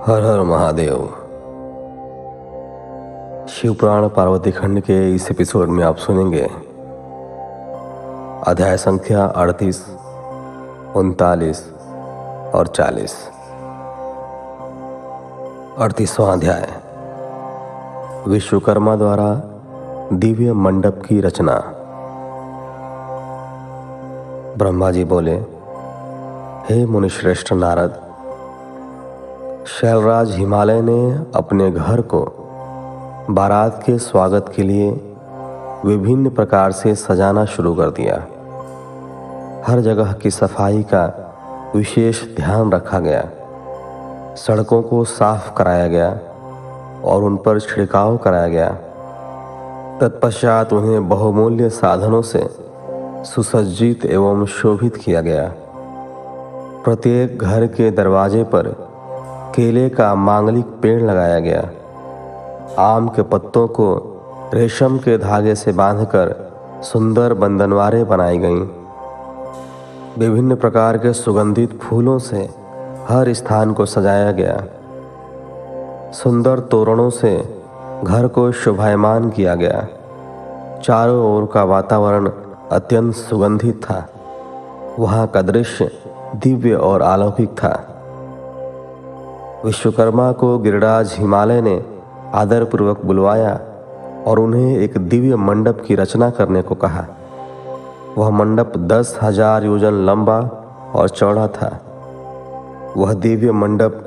हर हर महादेव। शिव पुराण पार्वती खंड के इस एपिसोड में आप सुनेंगे अध्याय संख्या 38, 39 और 40। 38वां अध्याय, विश्वकर्मा द्वारा दिव्य मंडप की रचना। ब्रह्मा जी बोले, हे मुनिश्रेष्ठ नारद, शैलराज हिमालय ने अपने घर को बारात के स्वागत के लिए विभिन्न प्रकार से सजाना शुरू कर दिया। हर जगह की सफाई का विशेष ध्यान रखा गया, सड़कों को साफ कराया गया और उन पर छिड़काव कराया गया। तत्पश्चात उन्हें बहुमूल्य साधनों से सुसज्जित एवं शोभित किया गया। प्रत्येक घर के दरवाजे पर केले का मांगलिक पेड़ लगाया गया। आम के पत्तों को रेशम के धागे से बांधकर सुंदर बंधनवारें बनाई गईं। विभिन्न प्रकार के सुगंधित फूलों से हर स्थान को सजाया गया। सुंदर तोरणों से घर को शोभायमान किया गया। चारों ओर का वातावरण अत्यंत सुगंधित था। वहाँ का दृश्य दिव्य और अलौकिक था। विश्वकर्मा को गिरिराज हिमालय ने आदरपूर्वक बुलवाया और उन्हें एक दिव्य मंडप की रचना करने को कहा। वह मंडप 10,000 योजन लंबा और चौड़ा था। वह दिव्य मंडप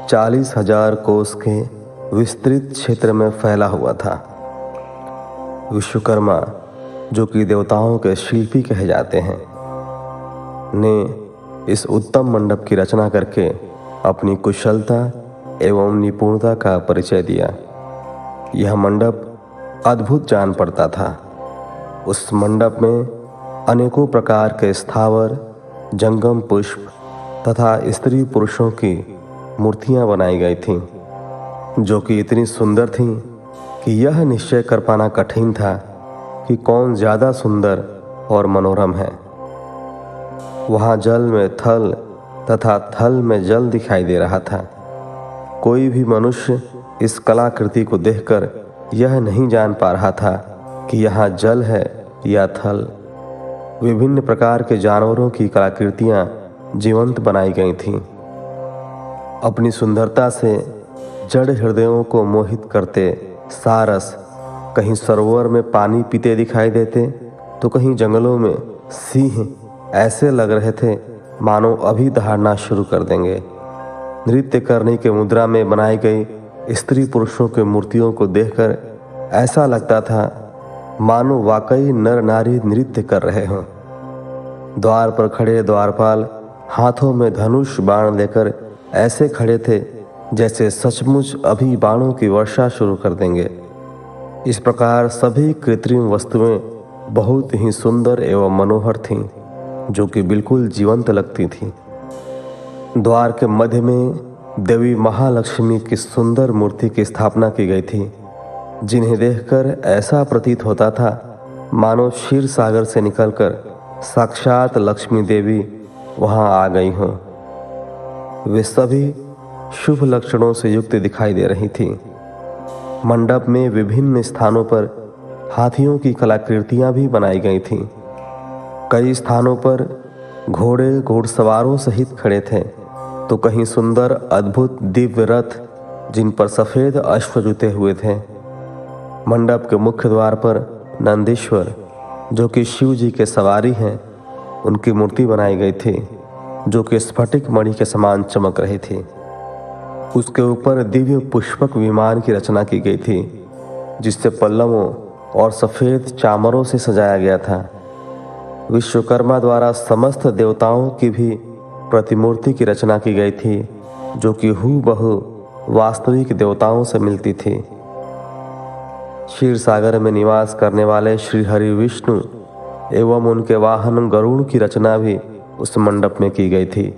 40,000 कोस के विस्तृत क्षेत्र में फैला हुआ था। विश्वकर्मा, जो कि देवताओं के शिल्पी कहे जाते हैं, ने इस उत्तम मंडप की रचना करके अपनी कुशलता एवं निपुणता का परिचय दिया। यह मंडप अद्भुत जान पड़ता था। उस मंडप में अनेकों प्रकार के स्थावर, जंगम पुष्प तथा स्त्री पुरुषों की मूर्तियां बनाई गई थीं, जो कि इतनी सुंदर थीं कि यह निश्चय कर पाना कठिन था कि कौन ज़्यादा सुंदर और मनोरम है। वहाँ जल में थल तथा थल में जल दिखाई दे रहा था। कोई भी मनुष्य इस कलाकृति को देखकर यह नहीं जान पा रहा था कि यहाँ जल है या थल। विभिन्न प्रकार के जानवरों की कलाकृतियाँ जीवंत बनाई गई थीं। अपनी सुंदरता से जड़ हृदयों को मोहित करते सारस कहीं सरोवर में पानी पीते दिखाई देते तो कहीं जंगलों में सिंह ऐसे लग रहे थे मानो अभी दहाड़ना शुरू कर देंगे। नृत्य करने के मुद्रा में बनाई गई स्त्री पुरुषों के मूर्तियों को देखकर ऐसा लगता था मानो वाकई नर नारी नृत्य कर रहे हों। द्वार पर खड़े द्वारपाल हाथों में धनुष बाण लेकर ऐसे खड़े थे जैसे सचमुच अभी बाणों की वर्षा शुरू कर देंगे। इस प्रकार सभी कृत्रिम वस्तुएं बहुत ही सुंदर एवं मनोहर थीं, जो कि बिल्कुल जीवंत लगती थीं। द्वार के मध्य में देवी महालक्ष्मी की सुंदर मूर्ति की स्थापना की गई थी, जिन्हें देखकर ऐसा प्रतीत होता था मानो क्षीर सागर से निकलकर साक्षात लक्ष्मी देवी वहां आ गई हों। वे सभी शुभ लक्षणों से युक्त दिखाई दे रही थीं। मंडप में विभिन्न स्थानों पर हाथियों की कलाकृतियां भी बनाई गई थीं। कई स्थानों पर घोड़े घोड़सवारों सहित खड़े थे तो कहीं सुंदर अद्भुत दिव्य रथ जिन पर सफ़ेद अश्व जुते हुए थे। मंडप के मुख्य द्वार पर नंदीश्वर, जो कि शिव जी के सवारी हैं, उनकी मूर्ति बनाई गई थी, जो कि स्फटिक मणि के समान चमक रही थी। उसके ऊपर दिव्य पुष्पक विमान की रचना की गई थी, जिससे पल्लवों और सफ़ेद चामरों से सजाया गया था। विश्वकर्मा द्वारा समस्त देवताओं की भी प्रतिमूर्ति की रचना की गई थी, जो कि हूबहू वास्तविक देवताओं से मिलती थी। क्षीर सागर में निवास करने वाले श्री हरि विष्णु एवं उनके वाहन गरुड़ की रचना भी उस मंडप में की गई थी,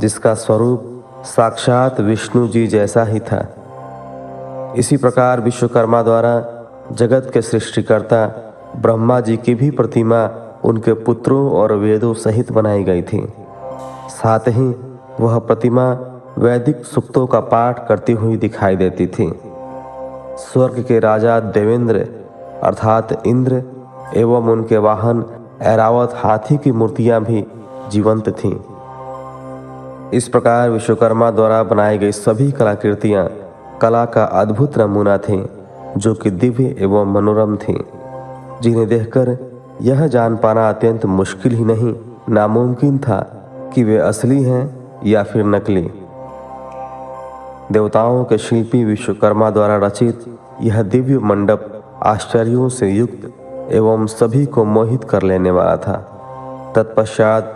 जिसका स्वरूप साक्षात विष्णु जी जैसा ही था। इसी प्रकार विश्वकर्मा द्वारा जगत के सृष्टिकर्ता ब्रह्मा जी की भी प्रतिमा उनके पुत्रों और वेदों सहित बनाई गई थी। साथ ही वह प्रतिमा वैदिक सूक्तों का पाठ करती हुई दिखाई देती थी। स्वर्ग के राजा देवेंद्र अर्थात इंद्र एवं उनके वाहन ऐरावत हाथी की मूर्तियां भी जीवंत थीं। इस प्रकार विश्वकर्मा द्वारा बनाई गई सभी कलाकृतियां कला का अद्भुत नमूना थीं, जो कि दिव्य एवं मनोरम थीं, जिन्हें देखकर यह जान पाना अत्यंत मुश्किल ही नहीं नामुमकिन था कि वे असली हैं या फिर नकली। देवताओं के शिल्पी विश्वकर्मा द्वारा रचित यह दिव्य मंडप आश्चर्यों से युक्त एवं सभी को मोहित कर लेने वाला था। तत्पश्चात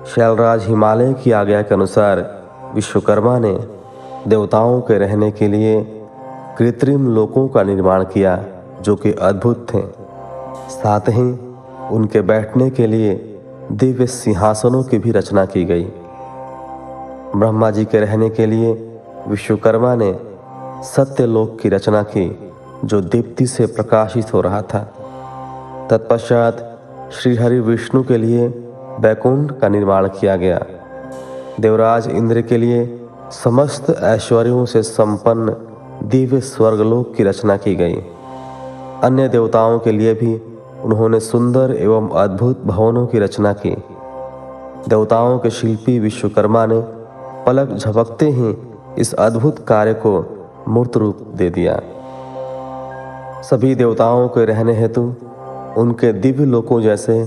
शैलराज हिमालय की आज्ञा के अनुसार विश्वकर्मा ने देवताओं के रहने के लिए कृत्रिम लोकों का निर्माण किया, जो कि अद्भुत थे। साथ ही उनके बैठने के लिए दिव्य सिंहासनों की भी रचना की गई। ब्रह्मा जी के रहने के लिए विश्वकर्मा ने सत्यलोक की रचना की, जो दीप्ति से प्रकाशित हो रहा था। तत्पश्चात श्रीहरि विष्णु के लिए वैकुंठ का निर्माण किया गया। देवराज इंद्र के लिए समस्त ऐश्वर्यों से संपन्न दिव्य स्वर्गलोक की रचना की गई। अन्य देवताओं के लिए भी उन्होंने सुंदर एवं अद्भुत भवनों की रचना की। देवताओं के शिल्पी विश्वकर्मा ने पलक झपकते ही इस अद्भुत कार्य को मूर्त रूप दे दिया। सभी देवताओं के रहने हेतु उनके दिव्य लोकों जैसे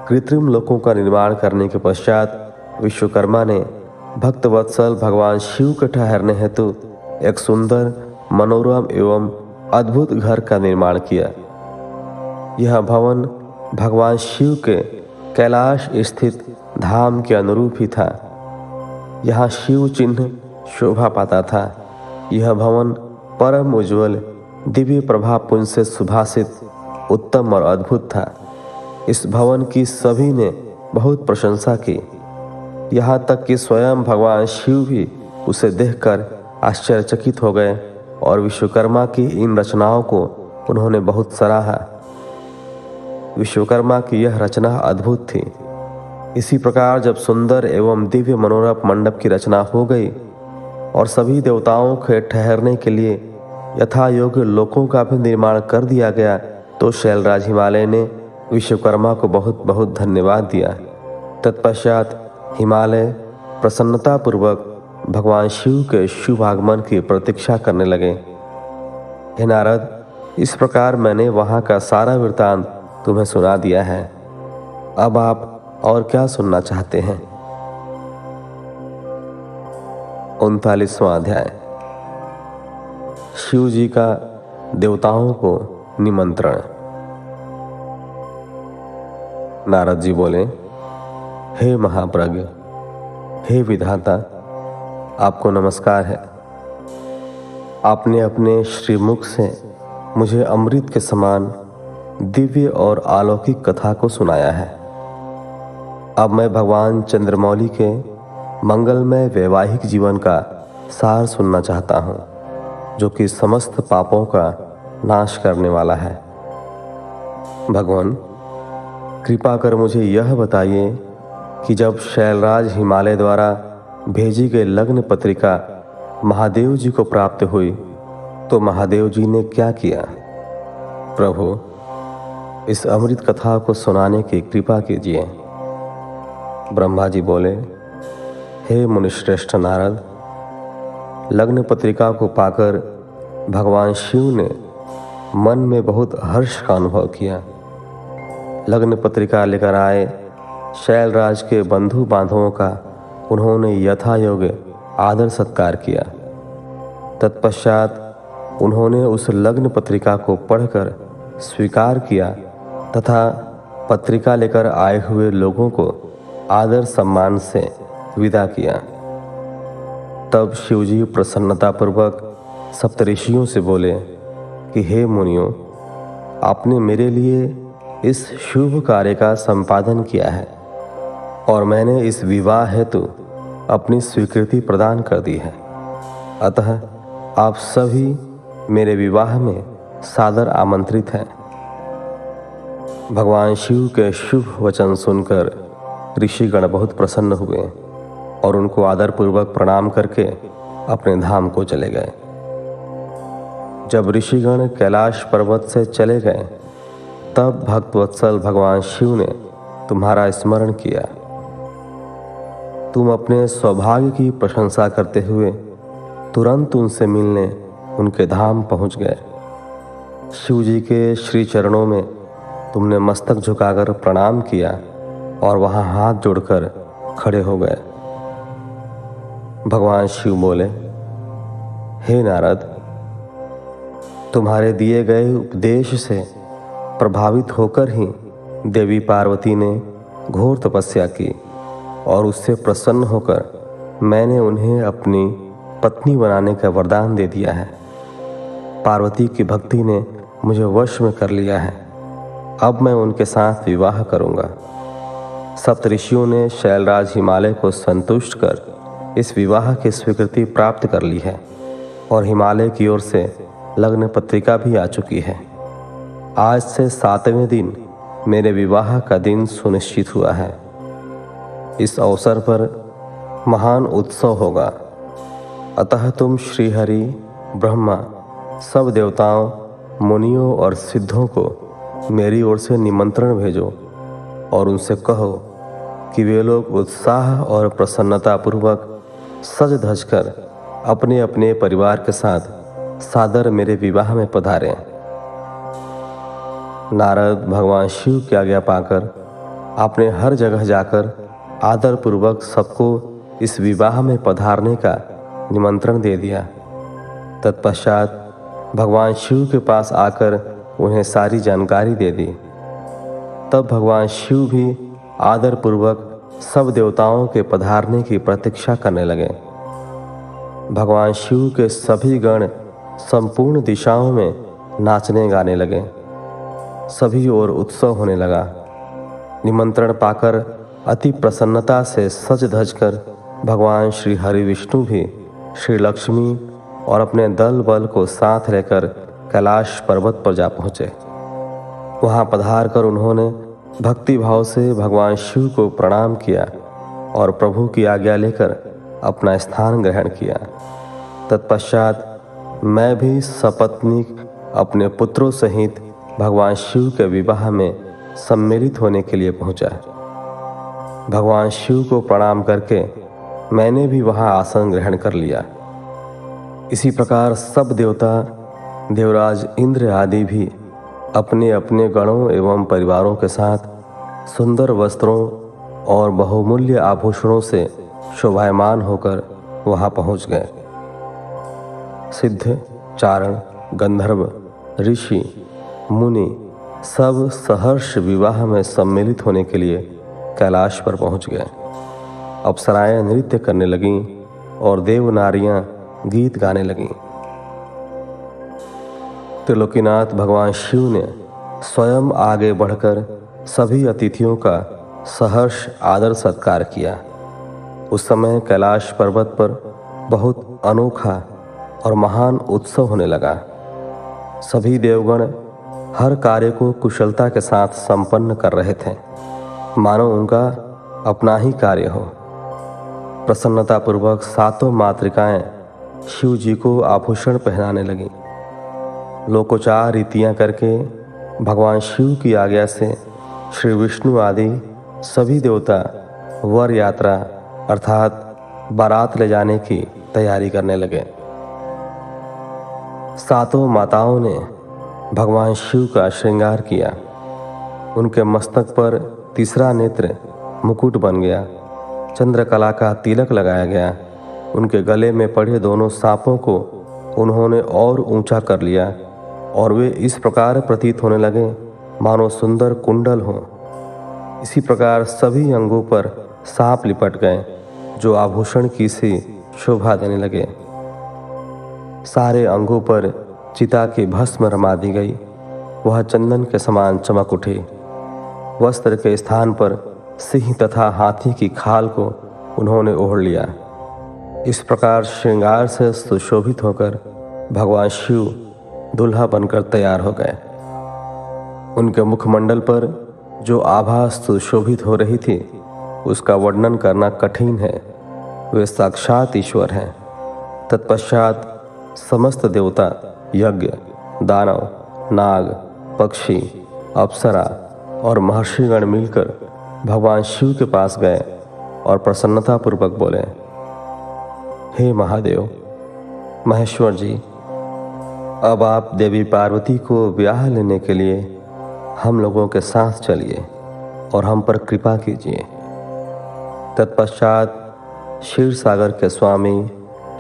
कृत्रिम लोकों का निर्माण करने के पश्चात विश्वकर्मा ने भक्तवत्सल भगवान शिव के ठहरने हेतु एक सुंदर मनोरम एवं अद्भुत घर का निर्माण किया। यह भवन भगवान शिव के कैलाश स्थित धाम के अनुरूप ही था। यहाँ शिव चिन्ह शोभा पाता था। यह भवन परम उज्ज्वल दिव्य प्रभापुंज से सुभाषित उत्तम और अद्भुत था। इस भवन की सभी ने बहुत प्रशंसा की। यहाँ तक कि स्वयं भगवान शिव भी उसे देखकर आश्चर्यचकित हो गए और विश्वकर्मा की इन रचनाओं को उन्होंने बहुत सराहा। विश्वकर्मा की यह रचना अद्भुत थी। इसी प्रकार जब सुंदर एवं दिव्य मनोरम मंडप की रचना हो गई और सभी देवताओं के ठहरने के लिए यथा योग्य लोकों का भी निर्माण कर दिया गया, तो शैलराज हिमालय ने विश्वकर्मा को बहुत बहुत धन्यवाद दिया। तत्पश्चात हिमालय प्रसन्नतापूर्वक भगवान शिव के शुभ आगमन की प्रतीक्षा करने लगे। हे नारद, इस प्रकार मैंने वहाँ का सारा वृत्तांत तुम्हें सुना दिया है। अब आप और क्या सुनना चाहते हैं? 39वां अध्याय। शिव जी का देवताओं को निमंत्रण। नारद जी बोले, हे महाप्रज्ञ, हे विधाता, आपको नमस्कार है। आपने अपने श्रीमुख से मुझे अमृत के समान दिव्य और अलौकिक कथा को सुनाया है। अब मैं भगवान चंद्रमौली के मंगलमय वैवाहिक जीवन का सार सुनना चाहता हूँ, जो कि समस्त पापों का नाश करने वाला है। भगवान, कृपा कर मुझे यह बताइए कि जब शैलराज हिमालय द्वारा भेजी गई लग्न पत्रिका महादेव जी को प्राप्त हुई, तो महादेव जी ने क्या किया? प्रभु, इस अमृत कथा को सुनाने की कृपा कीजिए। ब्रह्मा जी बोले, हे मुनिश्रेष्ठ नारद, लग्न पत्रिका को पाकर भगवान शिव ने मन में बहुत हर्ष का अनुभव किया। लग्न पत्रिका लेकर आए शैलराज के बंधु बांधवों का उन्होंने यथा योग्य आदर सत्कार किया। तत्पश्चात उन्होंने उस लग्न पत्रिका को पढ़कर स्वीकार किया तथा पत्रिका लेकर आए हुए लोगों को आदर सम्मान से विदा किया। तब शिवजी प्रसन्नतापूर्वक सप्तऋषियों से बोले कि हे मुनियों, आपने मेरे लिए इस शुभ कार्य का संपादन किया है और मैंने इस विवाह हेतु अपनी स्वीकृति प्रदान कर दी है। अतः आप सभी मेरे विवाह में सादर आमंत्रित हैं। भगवान शिव के शुभ वचन सुनकर ऋषिगण बहुत प्रसन्न हुए और उनको आदरपूर्वक प्रणाम करके अपने धाम को चले गए। जब ऋषिगण कैलाश पर्वत से चले गए तब भक्तवत्सल भगवान शिव ने तुम्हारा स्मरण किया। तुम अपने सौभाग्य की प्रशंसा करते हुए तुरंत उनसे मिलने उनके धाम पहुंच गए। शिव जी के श्री चरणों में तुमने मस्तक झुकाकर प्रणाम किया और वहां हाथ जोड़कर खड़े हो गए। भगवान शिव बोले, हे नारद, तुम्हारे दिए गए उपदेश से प्रभावित होकर ही देवी पार्वती ने घोर तपस्या की और उससे प्रसन्न होकर मैंने उन्हें अपनी पत्नी बनाने का वरदान दे दिया है। पार्वती की भक्ति ने मुझे वश में कर लिया है। अब मैं उनके साथ विवाह करूंगा। सप्तऋषियों ने शैलराज हिमालय को संतुष्ट कर इस विवाह की स्वीकृति प्राप्त कर ली है और हिमालय की ओर से लग्न पत्रिका भी आ चुकी है। आज से 7वें दिन मेरे विवाह का दिन सुनिश्चित हुआ है। इस अवसर पर महान उत्सव होगा, अतः तुम श्रीहरि, ब्रह्मा, सब देवताओं, मुनियों और सिद्धों को मेरी ओर से निमंत्रण भेजो और उनसे कहो कि वे लोग उत्साह और प्रसन्नता पूर्वक सज धज कर अपने अपने परिवार के साथ सादर मेरे विवाह में पधारें। नारद भगवान शिव की आज्ञा पाकर आपने हर जगह जाकर आदरपूर्वक सबको इस विवाह में पधारने का निमंत्रण दे दिया। तत्पश्चात भगवान शिव के पास आकर उन्हें सारी जानकारी दे दी। तब भगवान शिव भी आदरपूर्वक सब देवताओं के पधारने की प्रतीक्षा करने लगे। भगवान शिव के सभी गण संपूर्ण दिशाओं में नाचने गाने लगे। सभी ओर उत्सव होने लगा। निमंत्रण पाकर अति प्रसन्नता से सज धज कर भगवान श्री हरि विष्णु भी श्री लक्ष्मी और अपने दल बल को साथ लेकर कैलाश पर्वत पर जा पहुँचे। वहाँ पधार कर उन्होंने भक्ति भाव से भगवान शिव को प्रणाम किया और प्रभु की आज्ञा लेकर अपना स्थान ग्रहण किया। तत्पश्चात मैं भी सपत्नीक अपने पुत्रों सहित भगवान शिव के विवाह में सम्मिलित होने के लिए पहुंचा। भगवान शिव को प्रणाम करके मैंने भी वहां आसन ग्रहण कर लिया। इसी प्रकार सब देवता, देवराज इंद्र आदि भी अपने अपने गणों एवं परिवारों के साथ सुंदर वस्त्रों और बहुमूल्य आभूषणों से शोभायमान होकर वहां पहुंच गए। सिद्ध, चारण, गंधर्व, ऋषि, मुनि सब सहर्ष विवाह में सम्मिलित होने के लिए कैलाश पर पहुंच गए। अप्सराएं नृत्य करने लगीं और देव नारियां गीत गाने लगीं। त्रिलोकीनाथ भगवान शिव ने स्वयं आगे बढ़कर सभी अतिथियों का सहर्ष आदर सत्कार किया। उस समय कैलाश पर्वत पर बहुत अनोखा और महान उत्सव होने लगा। सभी देवगण हर कार्य को कुशलता के साथ संपन्न कर रहे थे, मानो उनका अपना ही कार्य हो। प्रसन्नतापूर्वक सातों मातृकाएं शिव जी को आभूषण पहनाने लगीं। लोकोचार रीतियां करके भगवान शिव की आज्ञा से श्री विष्णु आदि सभी देवता वर यात्रा अर्थात बारात ले जाने की तैयारी करने लगे। सातों माताओं ने भगवान शिव का श्रृंगार किया। उनके मस्तक पर तीसरा नेत्र मुकुट बन गया। चंद्रकला का तिलक लगाया गया। उनके गले में पड़े दोनों सांपों को उन्होंने और ऊंचा कर लिया और वे इस प्रकार प्रतीत होने लगे मानो सुंदर कुंडल हों। इसी प्रकार सभी अंगों पर सांप लिपट गए जो आभूषण की सी शोभा देने लगे। सारे अंगों पर चिता की भस्म रमा दी गई। वह चंदन के समान चमक उठी। वस्त्र के स्थान पर सिंह तथा हाथी की खाल को उन्होंने ओढ़ लिया। इस प्रकार श्रृंगार से सुशोभित होकर भगवान शिव दुल्हा बनकर तैयार हो गए। उनके मुखमंडल पर जो आभा सुशोभित हो रही थी उसका वर्णन करना कठिन है। वे साक्षात ईश्वर हैं। तत्पश्चात समस्त देवता, यज्ञ, दानव, नाग, पक्षी, अप्सरा और महर्षिगण मिलकर भगवान शिव के पास गए और प्रसन्नतापूर्वक बोले, हे महादेव, महेश्वर जी, अब आप देवी पार्वती को ब्याह लेने के लिए हम लोगों के साथ चलिए और हम पर कृपा कीजिए। तत्पश्चात क्षीर सागर के स्वामी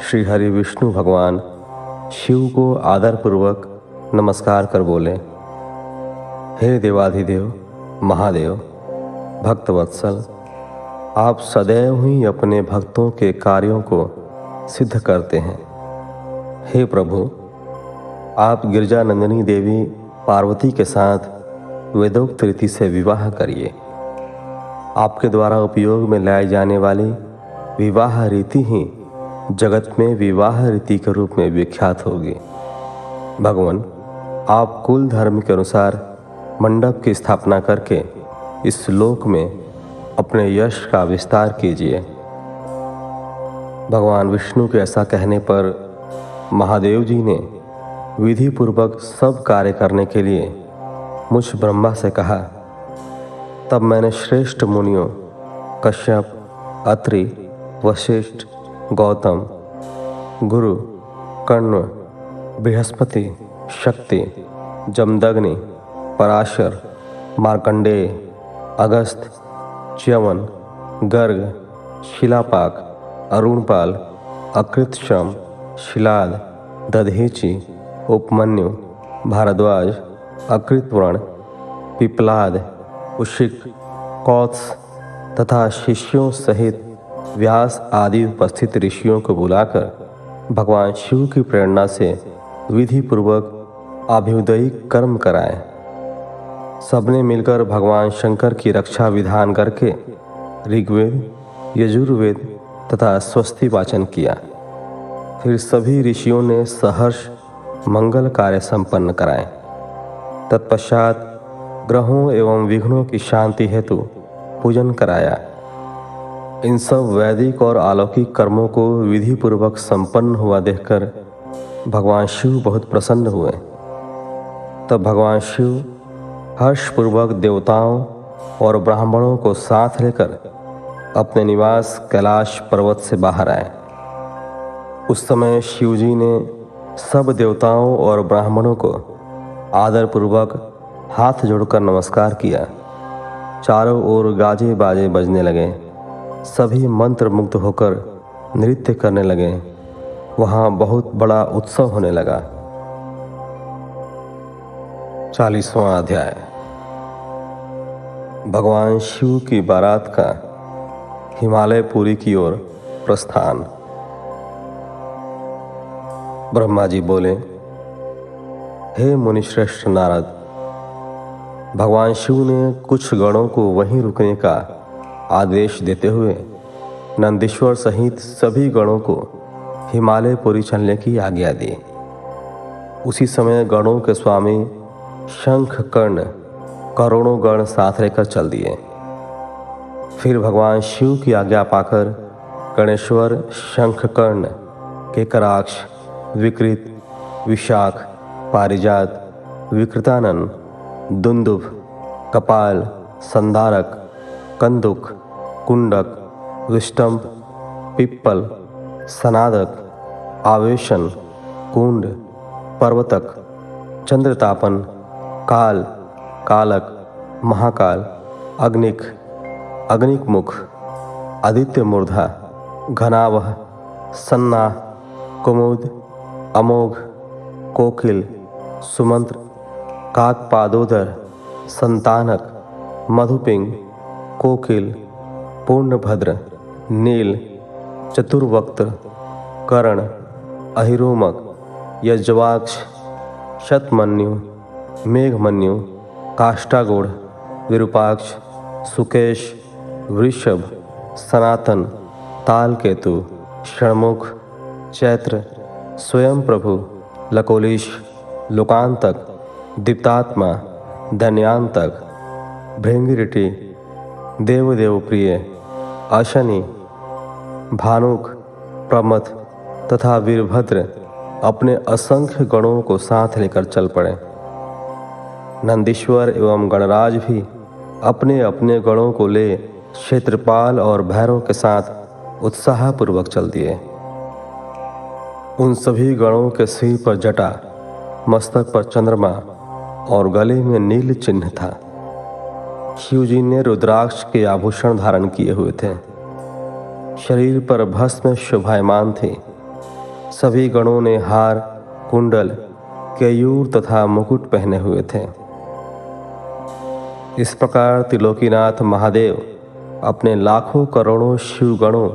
श्री हरि विष्णु भगवान शिव को आदरपूर्वक नमस्कार कर बोले, हे देवाधिदेव महादेव, भक्तवत्सल, आप सदैव ही अपने भक्तों के कार्यों को सिद्ध करते हैं। हे प्रभु, आप गिरजानंदिनी देवी पार्वती के साथ वेदोक्त रीति से विवाह करिए। आपके द्वारा उपयोग में लाई जाने वाली विवाह रीति ही जगत में विवाह रीति के रूप में विख्यात होगी। भगवान, आप कुल धर्म के अनुसार मंडप की स्थापना करके इस लोक में अपने यश का विस्तार कीजिए। भगवान विष्णु के ऐसा कहने पर महादेव जी ने विधि पूर्वक सब कार्य करने के लिए मुझ ब्रह्मा से कहा। तब मैंने श्रेष्ठ मुनियों कश्यप, अत्रि, वशिष्ठ, गौतम, गुरु, कर्ण, बृहस्पति, शक्ति, जमदग्नि, पराशर, मार्कंडेय, अगस्त्य, च्यवन, गर्ग, शिलापाक, अरुणपाल, अकृतश्रम, शिलाद, दधीचि, उपमन्यु, भारद्वाज, अकृतवर्ण, पिपलाद, उशिक, कौत्स तथा शिष्यों सहित व्यास आदि उपस्थित ऋषियों को बुलाकर भगवान शिव की प्रेरणा से विधि पूर्वक अभ्युदयिक कर्म कराए। सबने मिलकर भगवान शंकर की रक्षा विधान करके ऋग्वेद, यजुर्वेद तथा स्वस्ति वाचन किया। फिर सभी ऋषियों ने सहर्ष मंगल कार्य संपन्न कराए। तत्पश्चात ग्रहों एवं विघ्नों की शांति हेतु पूजन कराया। इन सब वैदिक और अलौकिक कर्मों को विधि पूर्वक संपन्न हुआ देखकर भगवान शिव बहुत प्रसन्न हुए। तब भगवान शिव हर्षपूर्वक देवताओं और ब्राह्मणों को साथ लेकर अपने निवास कैलाश पर्वत से बाहर आए। उस समय शिव जी ने सब देवताओं और ब्राह्मणों को आदरपूर्वक हाथ जोड़कर नमस्कार किया। चारों ओर गाजे बाजे बजने लगे। सभी मंत्र मुग्ध होकर नृत्य करने लगे। वहाँ बहुत बड़ा उत्सव होने लगा। 40वां अध्याय। भगवान शिव की बारात का हिमालयपुरी की ओर प्रस्थान। ब्रह्मा जी बोले, हे मुनिश्रेष्ठ नारद, भगवान शिव ने कुछ गणों को वहीं रुकने का आदेश देते हुए नंदीश्वर सहित सभी गणों को हिमालयपुरी चलने की आज्ञा दी। उसी समय गणों के स्वामी शंख कर्ण करोड़ों गण साथ लेकर चल दिए। फिर भगवान शिव की आज्ञा पाकर गणेश्वर शंख कर्ण, केकराक्ष, विकृत, विशाख, पारिजात, विकृतानन, दुंदुभ, कपाल, संधारक, कंदुक, कुंडक, विष्टम्भ, पिप्पल, सनादक, आवेशन, कुंड, पर्वतक, चंद्रतापन, काल, कालक, महाकाल, अग्निक, अग्निकमुख, आदित्य मूर्धा, घनावह, सन्ना, कुमुद, अमोघ, कोकिल, सुमंत्र, काकपादोदर, संतानक, मधुपिंग, कोकिल, पूर्णभद्र, नील, चतुर्वक्त्र, कर्ण, अहिरोमक, यज्वाक्ष, शतमन्यु, मेघमन्यु, काष्ठागूढ़, विरूपाक्ष, सुकेश, वृषभ, सनातन, तालकेतु, षण्मुख, चैत्र, स्वयं प्रभु, लकोलीश, लोकांतक, दीप्तात्मा, धन्यांतक, भृंगिरिटी, देवदेव प्रिय, अशनि, भानुक, प्रमथ तथा वीरभद्र अपने असंख्य गणों को साथ लेकर चल पड़े। नंदीश्वर एवं गणराज भी अपने अपने गणों को ले क्षेत्रपाल और भैरव के साथ उत्साहपूर्वक चल दिए। उन सभी गणों के सिर पर जटा, मस्तक पर चंद्रमा और गले में नील चिन्ह था। शिव जी ने रुद्राक्ष के आभूषण धारण किए हुए थे। शरीर पर भस्म शोभायमान थी। सभी गणों ने हार, कुंडल, केयूर तथा मुकुट पहने हुए थे। इस प्रकार त्रिलोकीनाथ महादेव अपने लाखों करोड़ों शिव गणों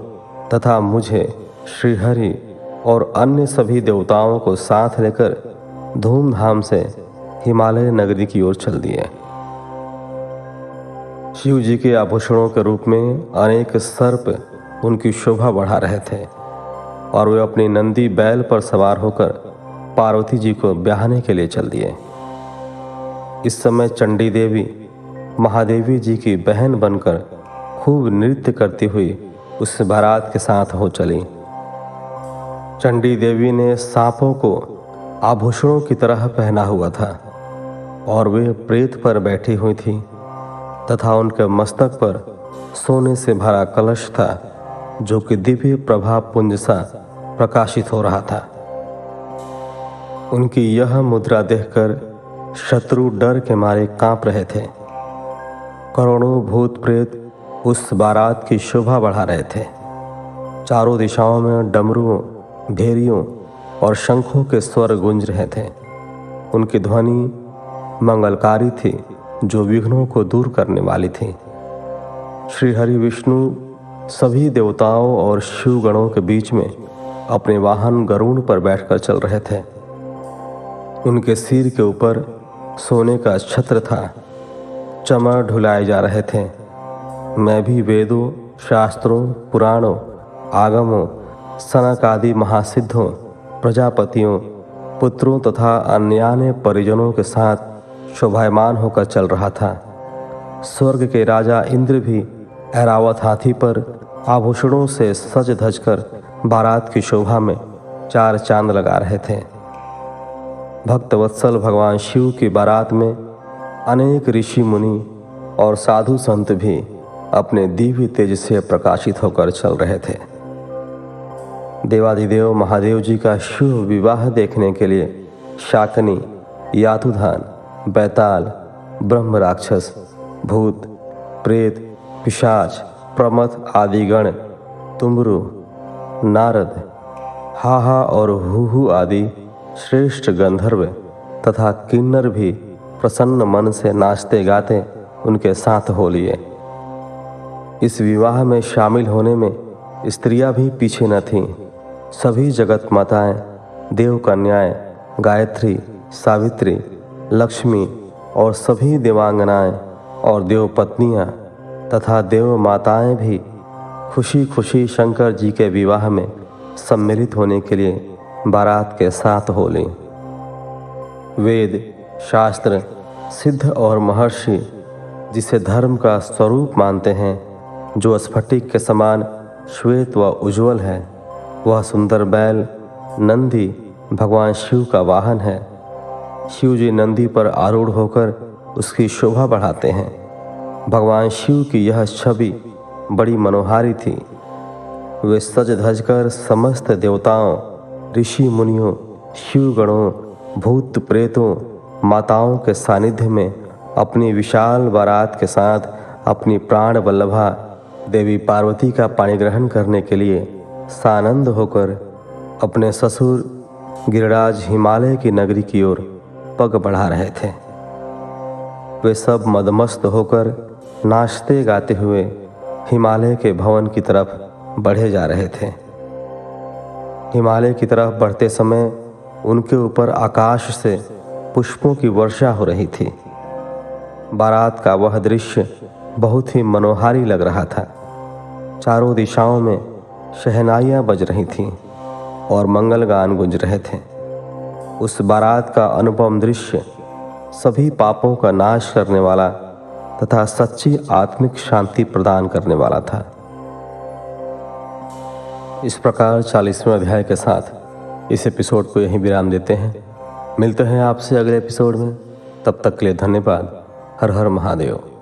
तथा मुझे, श्रीहरि और अन्य सभी देवताओं को साथ लेकर धूमधाम से हिमालय नगरी की ओर चल दिए। शिव जी के आभूषणों के रूप में अनेक सर्प उनकी शोभा बढ़ा रहे थे और वे अपनी नंदी बैल पर सवार होकर पार्वती जी को ब्याहने के लिए चल दिए। इस समय चंडी देवी महादेवी जी की बहन बनकर खूब नृत्य करती हुई उस बारात के साथ हो चली। चंडी देवी ने सांपों को आभूषणों की तरह पहना हुआ था और वे प्रेत पर बैठी हुई थी तथा उनके मस्तक पर सोने से भरा कलश था जो कि दिव्य प्रभा पुंज सा प्रकाशित हो रहा था। उनकी यह मुद्रा देखकर शत्रु डर के मारे कांप रहे थे। करोड़ों भूत प्रेत उस बारात की शोभा बढ़ा रहे थे। चारों दिशाओं में डमरुओं, भेरियों और शंखों के स्वर गूंज रहे थे। उनकी ध्वनि मंगलकारी थी जो विघ्नों को दूर करने वाली थी। श्री हरि विष्णु सभी देवताओं और शिव गणों के बीच में अपने वाहन गरुड़ पर बैठकर चल रहे थे। उनके सिर के ऊपर सोने का छत्र था। चमर ढुलाए जा रहे थे। मैं भी वेदों, शास्त्रों, पुराणों, आगमों, सनक आदि महासिद्धों, प्रजापतियों, पुत्रों तथा अन्यान्य परिजनों के साथ शोभायमान होकर चल रहा था। स्वर्ग के राजा इंद्र भी ऐरावत हाथी पर आभूषणों से सज धज कर बारात की शोभा में चार चांद लगा रहे थे। भक्तवत्सल भगवान शिव की बारात में अनेक ऋषि मुनि और साधु संत भी अपने दिव्य तेज से प्रकाशित होकर चल रहे थे। देवाधिदेव महादेव जी का शुभ विवाह देखने के लिए शाकनी, यातुधान, बैताल, ब्रह्म राक्षस, भूत, प्रेत, पिशाच, प्रमथ आदि गण, तुम्बरु, नारद, हाहा और हुहु आदि श्रेष्ठ गंधर्व तथा किन्नर भी प्रसन्न मन से नाचते गाते उनके साथ हो लिए। इस विवाह में शामिल होने में स्त्रियां भी पीछे न थीं। सभी जगत माताएं, देव कन्याएं, गायत्री, सावित्री, लक्ष्मी और सभी देवांगनाएं और देव पत्नियां तथा देव माताएं भी खुशी खुशी शंकर जी के विवाह में सम्मिलित होने के लिए बारात के साथ हो लीं। वेद, शास्त्र, सिद्ध और महर्षि जिसे धर्म का स्वरूप मानते हैं, जो स्फटिक के समान श्वेत व उज्ज्वल है, वह सुंदर बैल नंदी भगवान शिव का वाहन है। शिव जी नंदी पर आरूढ़ होकर उसकी शोभा बढ़ाते हैं। भगवान शिव की यह छवि बड़ी मनोहारी थी। वे सज धज कर समस्त देवताओं, ऋषि मुनियों, शिवगणों, भूत प्रेतों, माताओं के सानिध्य में अपनी विशाल बारात के साथ अपनी प्राण वल्लभा देवी पार्वती का पाणी ग्रहण करने के लिए सानंद होकर अपने ससुर गिरिराज हिमालय की नगरी की ओर पग बढ़ा रहे थे। वे सब मदमस्त होकर नाचते गाते हुए हिमालय के भवन की तरफ बढ़े जा रहे थे। हिमालय की तरफ बढ़ते समय उनके ऊपर आकाश से पुष्पों की वर्षा हो रही थी। बारात का वह दृश्य बहुत ही मनोहारी लग रहा था। चारों दिशाओं में शहनाइयाँ बज रही थीं और मंगल गान गूंज रहे थे। उस बारात का अनुपम दृश्य सभी पापों का नाश करने वाला तथा सच्ची आत्मिक शांति प्रदान करने वाला था। इस प्रकार 40वें अध्याय के साथ इस एपिसोड को यहीं विराम देते हैं। मिलते हैं आपसे अगले एपिसोड में। तब तक के लिए धन्यवाद। हर हर महादेव।